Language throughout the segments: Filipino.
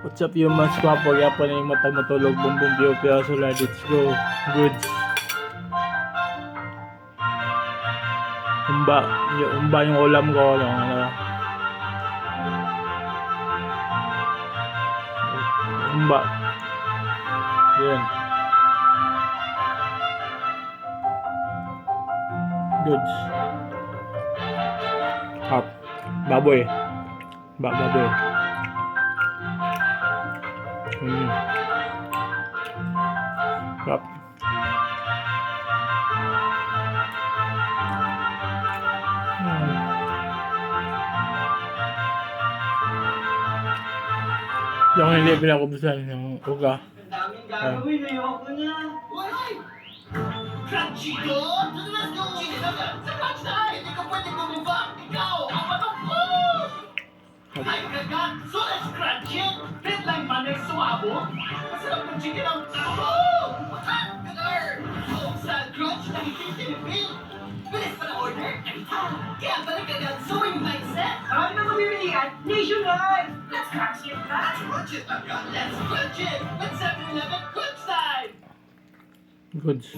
What's up yung mas kwapo yapon na yung matag matulog bumbong biyo piyaso la let's go goods umba yung ulam ko ano umba yun goods hap baboy baboy Yup. Yung hindi pinakubusan yung uga. Ang daming gagawin na yung ako na. Why? Crunchy ko? Let's go! Chili na yan! Sa crunch na! Hindi ka pwede gumiba! Ikaw! Ang patok ko! Ay, kagat! So let's crunch it! Deadline pa next suwabo? Masarap ng chicken ang... Oh! Gagar! Sa crunch na hindi tinipil! Bilis pa na order! Kaya balik agad sa wing mindset! Marami na mamimilian! Nationwide! Let's crunch it! Let's crunch it! Let's crunch it! It's 7-Eleven crunch time! Goods.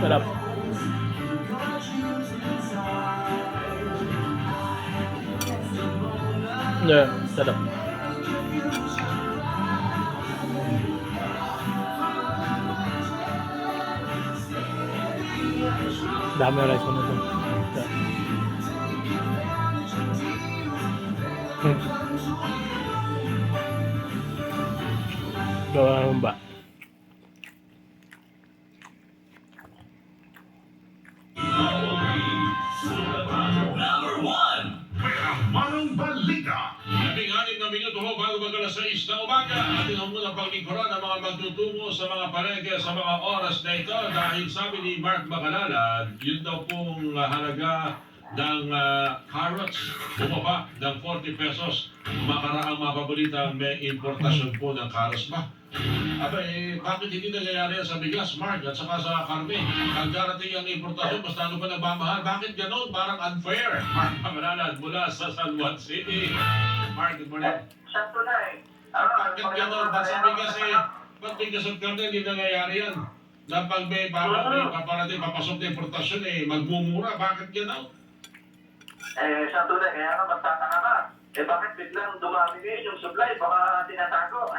Sarap. Yeah, sarap. Dami rice ko na ito. Gawa ng ba? Manong Balita. 16 na minuto ho bago mag-alas 6 na umaga. Ating ang munang paglingkuran ang mga magtutungo sa mga palengke sa mga oras na ito. Dahil sabi ni Mark Bacalala, yun daw pong halaga ng carrots bumaba ng 40 pesos. Makaraang mapabalita may importasyon po ng carrots ba? Abay, bakit hindi nangyayari yan sa bigas, Mark, at saka sa karne? Ang darating ang importasyon, mas lalo pa nagmamahal. Bakit gano'n? Parang unfair. Mark Bacalala mula sa San Juan City. Mark, good morning. Sakto na eh. Bakit gano'n? Ba't sa bigas ba't bigas at karne hindi nangyayari yan? Na pag may paparating, papasok na importasyon magmumura. Bakit gano'n? Sakto na. Kaya nga magtataka ka. Bakit biglang dumami ngayon yung supply? Baka tinatago.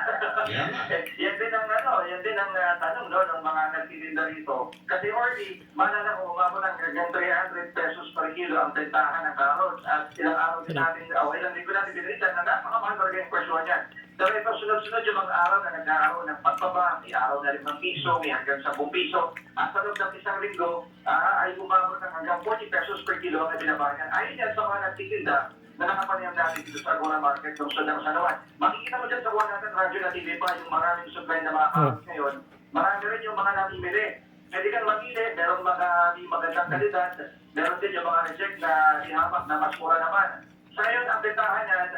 Yan nga. Yan din ang tanong ng mga nagtitinda rito. Kasi already, malala ko, umabot ng 300 pesos per kilo ang bentahan ng carrots. At ilang araw din natin, ilang linggo natin binilitan na napakamahal talaga yung presyo niyan. Pero ito, sunod-sunod yung mga araw na nagkakaroon ng pagbaba, may araw na 5 piso, may hanggang 10 piso. At sa loob ng isang linggo, ay umabot ng hanggang 40 pesos per kilo ang binabayan. Ayun yan sa mga nagtitinda na nakapanayam natin dito sa Agora Market ng Sudang Sanawan. Makikita mo dyan sa buwan natin, radyo na TV pa, yung maraming supply na mga carrots ngayon. Marami rin yung mga namimili. Pwede kang mamili, merong mga di magandang kalidad, meron din yung mga reject na ihamak na mas mura naman. Sa ngayon, ang bentahan yan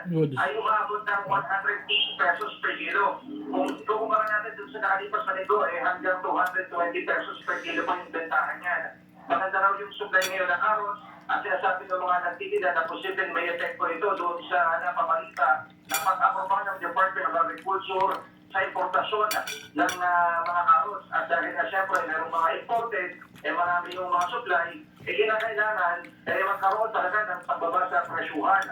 ay umabot ng 180 pesos per kilo. Kung kukumpara natin dun sa nakalipas na linggo, hanggang 220 pesos per kilo pa yung bentahan yan. Maganda raw yung supply ngayon ng carrots. At sinasabi ng mga nagtitinda na posibleng may epekto ito doon sa napabalita na pag-aprobahan ng Department of Agriculture sa importasyon ng mga carrots. At dahil na siyempre mayroong mga imported, marami yung mga supply, kinakailangan magkaroon talaga ng pagbaba sa presyuhan.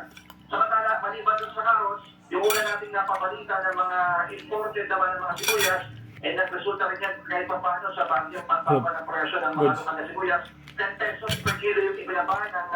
Samantala, maliban doon sa carrots, yung una nating napabalita ng mga imported naman ng mga sibuyas, nagresulta rin yan kahit pa paano sa bagyong pagbaba ng presyo ng mga lokal na sibuyas. 10 pesos per kilo yung ibinabahan ng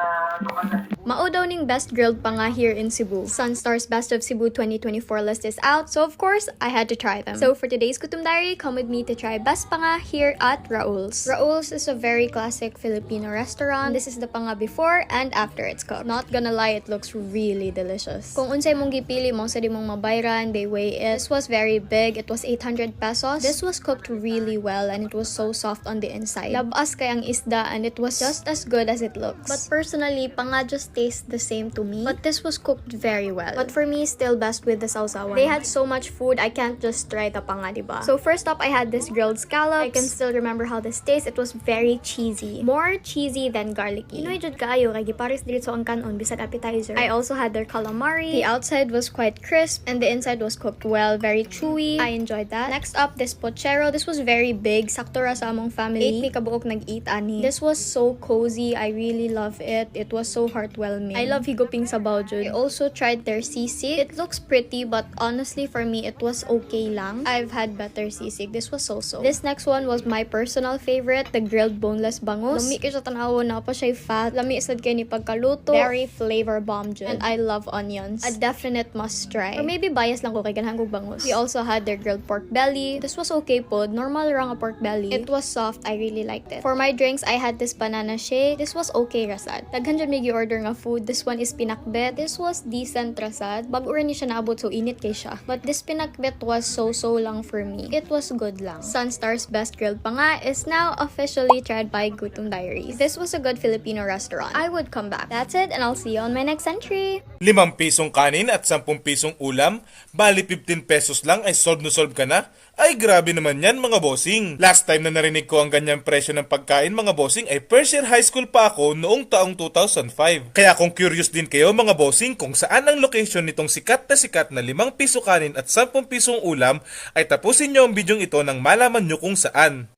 lokal na sibuyas. Mao daw ning best grilled pa nga here in Cebu. Sunstar's Best of Cebu 2024 list is out, so of course, I had to try them. So for today's Gutom Diary, come with me to try best panga here at Raul's. Raul's is a very classic Filipino restaurant. This is the panga before and after it's cooked. Not gonna lie, it looks really delicious. Kung unsay mong gipili mong sa di mong mabayran, they weigh it. This was very big. It was 800 pesos. This was cooked really well and it was so soft on the inside. Labas kay ang isda and it was just as good as it looks. But personally, panga just tastes the same to me, but this was cooked very well. But for me, still best with the sausawan. They had so much food, I can't just try the panga, diba? So first up, I had this grilled scallops. I can still remember how this tastes. It was very cheesy. More cheesy than garlicky. Inoy jud kaayo kay gipares diretso ang kanon bisag appetizer. I also had their calamari. The outside was quite crisp and the inside was cooked well, very chewy. I enjoyed that. Next up, this pochero. This was very big. Sakto ra sa among family. 8 mi kabuok nag-eat ani. This was so cozy. I really love it. It was so heartwarming. I love higuping sabaw jud. I also tried their sisig. It looks pretty, but honestly for me, it was okay lang. I've had better sisig. This was so-so. This next one was my personal favorite, the grilled boneless bangus. Lami kay sa tanaw na pa siya fat. Lami sad kay ni pagkaluto. Very flavor bomb jud. And I love onions. A definite must try. Or maybe bias lang ko kay ganahan kog bangus. We also had their grilled pork belly. This was okay po. Normal ra nga pork belly. It was soft. I really liked it. For my drinks, I had this banana shake. This was okay rasad. Daghan jud may gi-order nga food. This one is pinakbet. This was decent rasad. Bago rin ni siya naabot so init kay siya. But this pinakbet was so-so lang for me. It was good lang. Sunstar's best grilled panga is now officially tried by Gutom Diaries. This was a good Filipino restaurant. I would come back. That's it, and I'll see you on my next entry. 5 pisong kanin at 10 pisong ulam, bali 15 pesos lang ay solve na solve ka na? Ay grabe naman yan mga bossing. Last time na narinig ko ang ganyang presyo ng pagkain mga bossing ay first year high school pa ako noong taong 2005. Kaya kung curious din kayo mga bossing kung saan ang location nitong sikat na 5 piso kanin at 10 pisong ulam, ay tapusin nyo ang bidyong ito nang malaman nyo kung saan.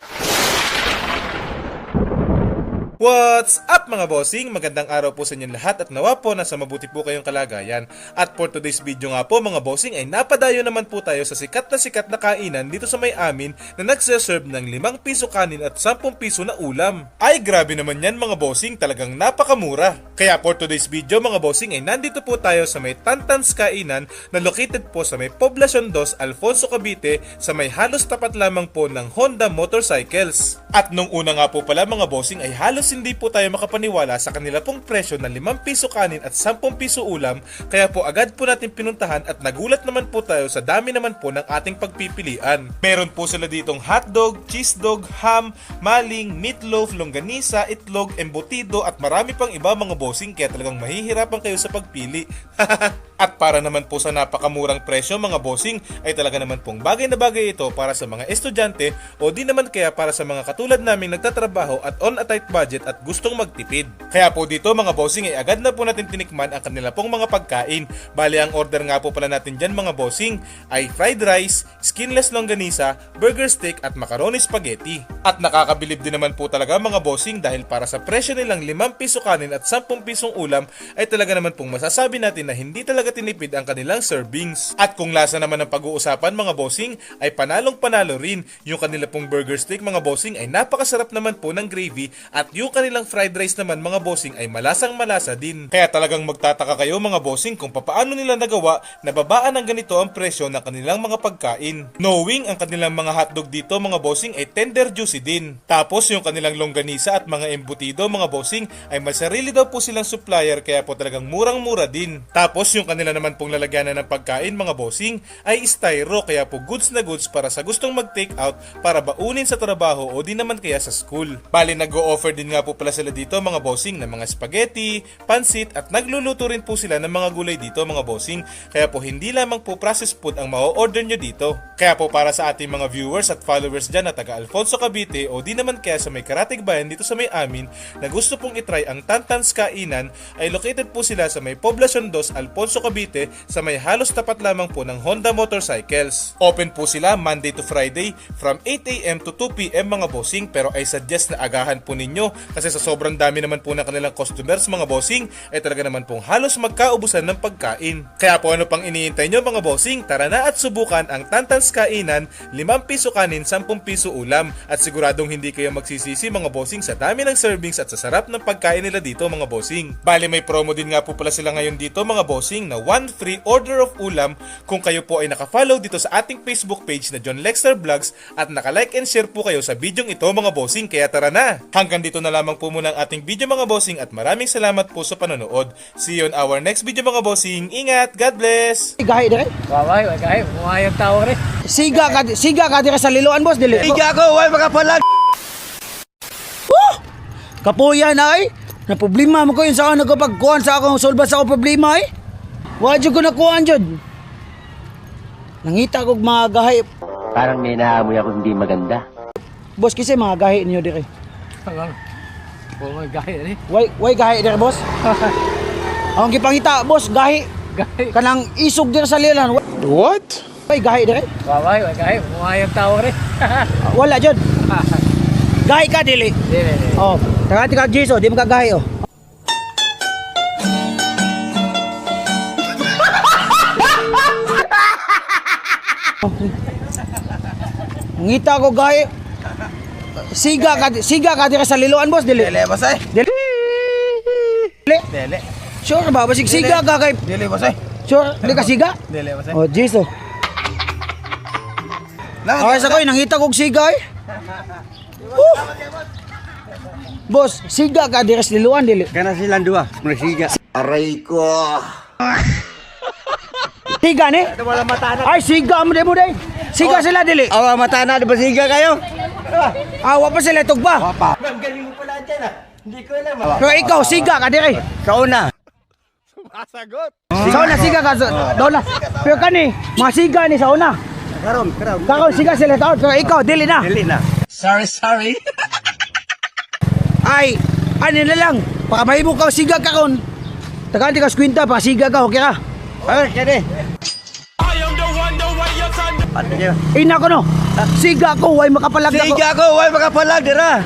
What's up mga bossing? Magandang araw po sa inyong lahat at nawa po nasa mabuti po kayong kalagayan. At for today's video nga po mga bossing ay napadayo naman po tayo sa sikat na kainan dito sa may amin na nagsaserve ng 5 piso kanin at 10 piso na ulam. Ay grabe naman yan mga bossing, talagang napakamura. Kaya for today's video mga bossing ay nandito po tayo sa may Tantans Kainan na located po sa may Poblacion 2, Alfonso, Cavite sa may halos tapat lamang po ng Honda Motorcycles. At nung una nga po pala mga bossing ay halos hindi po tayo makapaniwala sa kanila pong presyo na 5 piso kanin at 10 piso ulam, kaya po agad po natin pinuntahan at nagulat naman po tayo sa dami naman po ng ating pagpipilian. Meron po sila ditong hotdog, cheese dog, ham, maling, meatloaf, longganisa, itlog, embutido at marami pang iba mga bossing, kaya talagang mahihirapan kayo sa pagpili. At para naman po sa napakamurang presyo mga bossing ay talaga naman pong bagay na bagay ito para sa mga estudyante o di naman kaya para sa mga katulad naming nagtatrabaho at on a tight budget at gustong magtipid. Kaya po dito mga bossing ay agad na po natin tinikman ang kanila pong mga pagkain. Bali ang order nga po pala natin dyan mga bossing ay fried rice, skinless longganisa, burger steak at macaroni spaghetti. At nakakabilib din naman po talaga mga bossing dahil para sa presyo nilang 5 piso kanin at 10 pisong ulam ay talaga naman pong masasabi natin na hindi talaga tinipid ang kanilang servings. At kung lasa naman ang pag-uusapan mga bossing ay panalong panalo rin. Yung kanila pong burger steak mga bossing ay napakasarap naman po ng gravy at yung kanilang fried rice naman mga bossing ay malasang malasa din. Kaya talagang magtataka kayo mga bossing kung papaano nila nagawa na babaan ng ganito ang presyo ng kanilang mga pagkain. Knowing ang kanilang mga hotdog dito mga bossing ay tender juicy din. Tapos yung kanilang longganisa at mga embutido mga bossing ay may sarili daw po silang supplier kaya po talagang murang-mura din. Tapos yung kanila naman pong lalagyanan ng pagkain mga bossing ay styro kaya po goods na goods para sa gustong mag-take out para baunin sa trabaho o di naman kaya sa school. Bali nag-o-offer din nga po pala sila dito mga bossing ng mga spaghetti, pansit at nagluluto rin po sila ng mga gulay dito mga bossing. Kaya po hindi lamang po processed food ang ma-order nyo dito. Kaya po para sa ating mga viewers at followers dyan na taga Alfonso Cavite o di naman kaya sa may Karatig Bayan dito sa may amin na gusto pong itry ang Tantans Kainan ay located po sila sa may Poblacion 2, Alfonso Cavite sa may halos tapat lamang po ng Honda Motorcycles. Open po sila Monday to Friday from 8 AM to 2 PM mga bossing, pero I suggest na agahan po ninyo kasi sa sobrang dami naman po ng kanilang customers mga bossing ay talaga naman pong halos magkaubusan ng pagkain. Kaya po ano pang iniintay nyo mga bossing, tara na at subukan ang Tantans Kainan, 5 piso kanin, 10 piso ulam at siguradong hindi kayo magsisisi mga bossing sa dami ng servings at sa sarap ng pagkain nila dito mga bossing. Bali may promo din nga po pala sila ngayon dito mga bossing na 1 free order of ulam kung kayo po ay naka-follow dito sa ating Facebook page na John Lexter Vlogs at naka-like and share po kayo sa bidyong ito mga bossing, kaya tara na! Hanggang dito na lamang po muna ang ating video mga bossing at maraming salamat po sa panonood. See you on our next video mga bossing. Ingat! God bless! Gahi dire. Waway, wagay, mumayang tao rin. Siga ka dire sa liluan boss dili. Iga ko, way makapalag. Kapuya na ay. Na problema mo ko yun sa ako nagkapagkuhan sa akong solba sa akong problema eh. Wala dyan ko nakuhaan dyan. Nangita ko mga gahi. Parang may naamoy ako hindi maganda. Boss, kasi mga gahi ninyo dire. Oo, gahi rin. Why gahi dire, boss? Ang gipangita, boss, gahi. Gahi. Kanang isog dire sa lilan. What? Why gahi dire? Waway, gahi. Bumayang tao rin. Wala dyan. Gahi ka, dili. Dili. Oh, tagati ka, Jiso, di mo ka gahi, oh. Ngita ko gahi. Siga ka dire sa liloan, boss, dili. Dili, boss ay. Dili. Dili. Sure ba? Basig siga ka kay. Dili, boss ay. Sure, di ka siga? Dili, boss ay. Oh, Jiso. Okay, sa ko'y nangita kong siga eh. Boss, siga ka dire sa liloan, dili. Kana silang dua, masiga. Aray ko. Siga ni? Ay, siga mo day. Siga sila, dili. Awa mata na, di ba siga kayo? Awa pa sila, tugba. Papa. Ang galing mo pala dyan ah. Hindi ko alam. Pero ikaw, siga ka dire. Kauna. Sa una, siga ka. Doon na. Pero kani, mga siga ni sa una. Karon. Kakao, siga sila taon. Pero ikaw, dili na. Dili na. Sorry. Ay, ano na lang. Pakamahimo ka, siga ka kon. Tagaan ka skwinta, pa siga ka, okay ka? Ay, kaya Ano niyo? Ina ko no. Siga ko, way makapalag ako. Siga ko, way makapalag dira.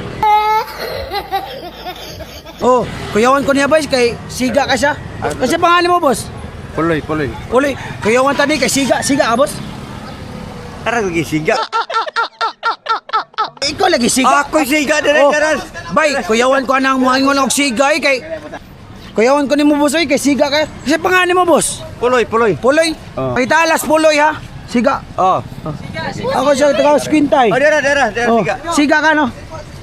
Oh, kuyawan ko niya boys kay siga ka siya. Kasi pangalan mo boss? Puloy. Uli, kuyawan tani kay siga ka boss. Tara lagi siga. Ikaw lagi siga. Ako siga dira karan. Bay, kuyawan ko anang muhangol og siga kay kuyawan ko nimo boss kay siga ka. Kasi pangalan mo boss? Puloy. Puloy. Pagitalas puloy ha. Siga. Oh. Ako siya taga squintay. Oh, dira Oh, siga. siga ka no.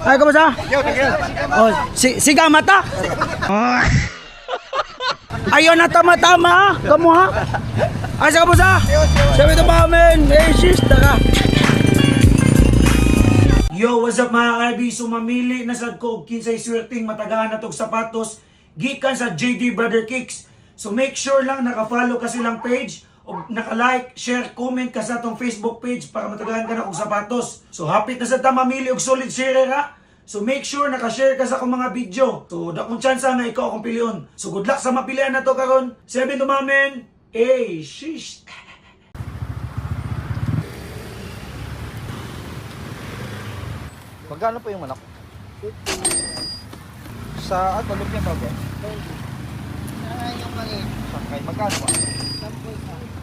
Ay, kamusta? Yo, tigil. Oh, siga mata. Ayaw na tama-tama ha. Kamu ha. Ay, sa kamusta? Sabi ito pa amin. Sis, tara. Yo, what's up mga kaibiso? Mamili na sad ko og kinsay swerting matagahan na tog sapatos gikan sa JD Brother Kicks. So make sure lang naka-follow ka silang page o naka-like, share, comment ka sa atong Facebook page para matagahan ka na og sapatos. So hapit na sa ta mamili og solid share ha. So make sure naka-share ka sa akong mga video. So dakong chance nga ikaw akong pilion. So good luck sa mapilian na to karon. 7 to mamen. Shish. Magkano po yung manok? Sa ato, lumpia ba ba? Yung maliit. Sakay, magkano ba? 10